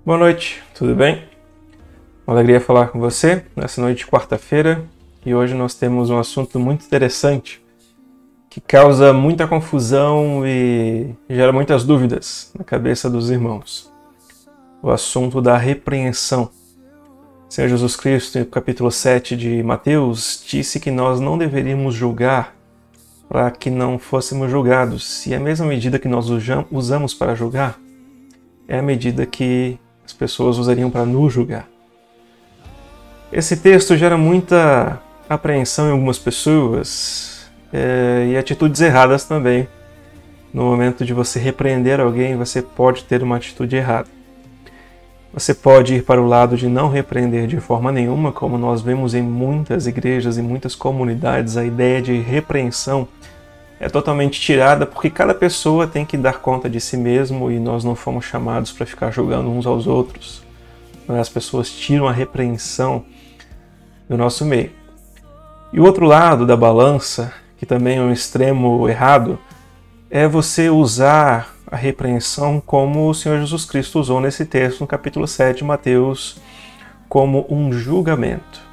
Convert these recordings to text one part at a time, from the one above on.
Boa noite, tudo bem? Uma alegria falar com você nessa noite de quarta-feira e hoje nós temos um assunto muito interessante que causa muita confusão e gera muitas dúvidas na cabeça dos irmãos. O assunto da repreensão. O Senhor Jesus Cristo, no capítulo 7 de Mateus, disse que nós não deveríamos julgar para que não fôssemos julgados. E a mesma medida que nós usamos para julgar é a medida que as pessoas usariam para nos julgar. Esse texto gera muita apreensão em algumas pessoas e atitudes erradas também. No momento de você repreender alguém, você pode ter uma atitude errada. Você pode ir para o lado de não repreender de forma nenhuma, como nós vemos em muitas igrejas e muitas comunidades, a ideia de repreensão é totalmente tirada porque cada pessoa tem que dar conta de si mesmo e nós não fomos chamados para ficar julgando uns aos outros. As pessoas tiram a repreensão do nosso meio. E o outro lado da balança, que também é um extremo errado, é você usar a repreensão como o Senhor Jesus Cristo usou nesse texto, no capítulo 7 de Mateus, como um julgamento.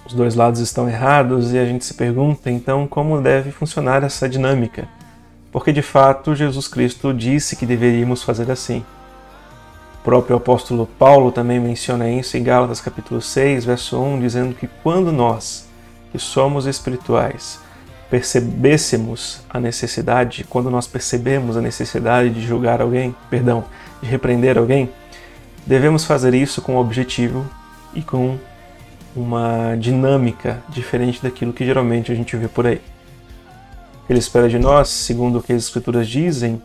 Os dois lados estão errados e a gente se pergunta, então, como deve funcionar essa dinâmica? Porque, de fato, Jesus Cristo disse que deveríamos fazer assim. O próprio apóstolo Paulo também menciona isso em Gálatas capítulo 6, verso 1, dizendo que quando nós, que somos espirituais, quando nós percebemos a necessidade de julgar alguém, de repreender alguém, devemos fazer isso com um objetivo e com uma dinâmica diferente daquilo que geralmente a gente vê por aí. O que ele espera de nós, segundo o que as Escrituras dizem,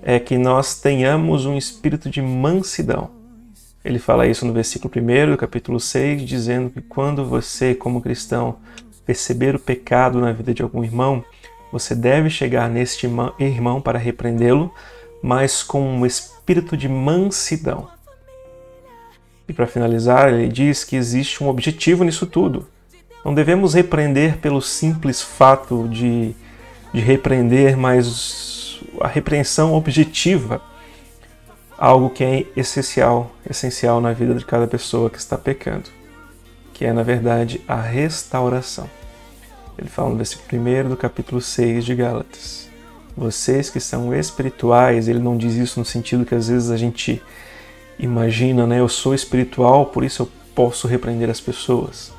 é que nós tenhamos um espírito de mansidão. Ele fala isso no versículo 1 do capítulo 6, dizendo que quando você, como cristão, perceber o pecado na vida de algum irmão, você deve chegar neste irmão para repreendê-lo, mas com um espírito de mansidão. E para finalizar, ele diz que existe um objetivo nisso tudo. Não devemos repreender pelo simples fato de repreender, mas a repreensão objetiva, algo que é essencial na vida de cada pessoa que está pecando, que é, na verdade, a restauração. Ele fala no versículo 1 do capítulo 6 de Gálatas. Vocês que são espirituais, ele não diz isso no sentido que às vezes a gente imagina, eu sou espiritual, por isso eu posso repreender as pessoas.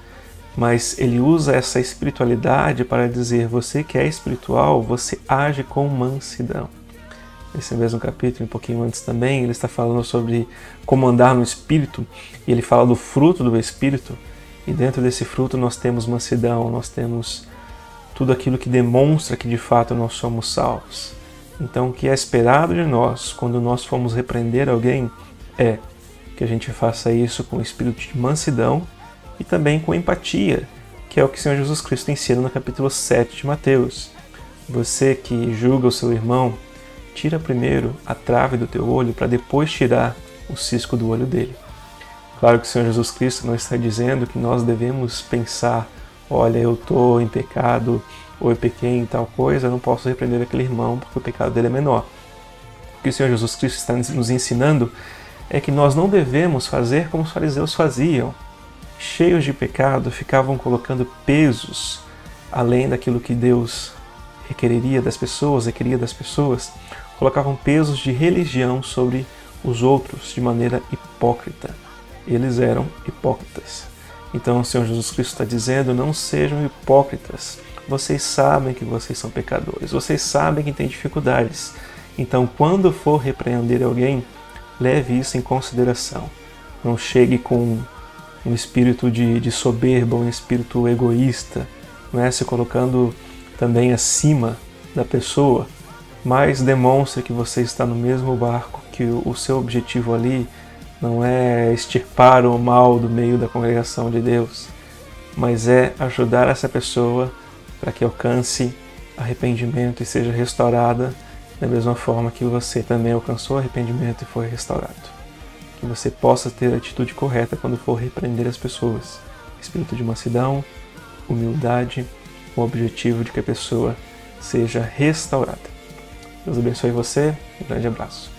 Mas ele usa essa espiritualidade para dizer, você que é espiritual, você age com mansidão. Nesse mesmo capítulo, um pouquinho antes também, ele está falando sobre como andar no Espírito, e ele fala do fruto do Espírito, e dentro desse fruto nós temos mansidão, nós temos tudo aquilo que demonstra que de fato nós somos salvos. Então o que é esperado de nós, quando nós formos repreender alguém, é que a gente faça isso com espírito de mansidão e também com empatia, que é o que o Senhor Jesus Cristo ensina no capítulo 7 de Mateus. Você que julga o seu irmão, tira primeiro a trave do teu olho para depois tirar o cisco do olho dele. Claro que o Senhor Jesus Cristo não está dizendo que nós devemos pensar, olha, eu estou em pecado, ou eu pequei em tal coisa, eu não posso repreender aquele irmão porque o pecado dele é menor. O que o Senhor Jesus Cristo está nos ensinando é que nós não devemos fazer como os fariseus faziam. Cheios de pecado, ficavam colocando pesos além daquilo que Deus requeria das pessoas, colocavam pesos de religião sobre os outros de maneira hipócrita. Eles eram hipócritas. Então o Senhor Jesus Cristo está dizendo, não sejam hipócritas. Vocês sabem que vocês são pecadores, vocês sabem que têm dificuldades. Então quando for repreender alguém, leve isso em consideração. Não chegue com um espírito de soberba, um espírito egoísta, se colocando também acima da pessoa, mas demonstre que você está no mesmo barco, que o seu objetivo ali não é extirpar o mal do meio da congregação de Deus, mas é ajudar essa pessoa para que alcance arrependimento e seja restaurada da mesma forma que você também alcançou arrependimento e foi restaurado. Que você possa ter a atitude correta quando for repreender as pessoas. Espírito de mansidão, humildade, com o objetivo de que a pessoa seja restaurada. Deus abençoe você, um grande abraço.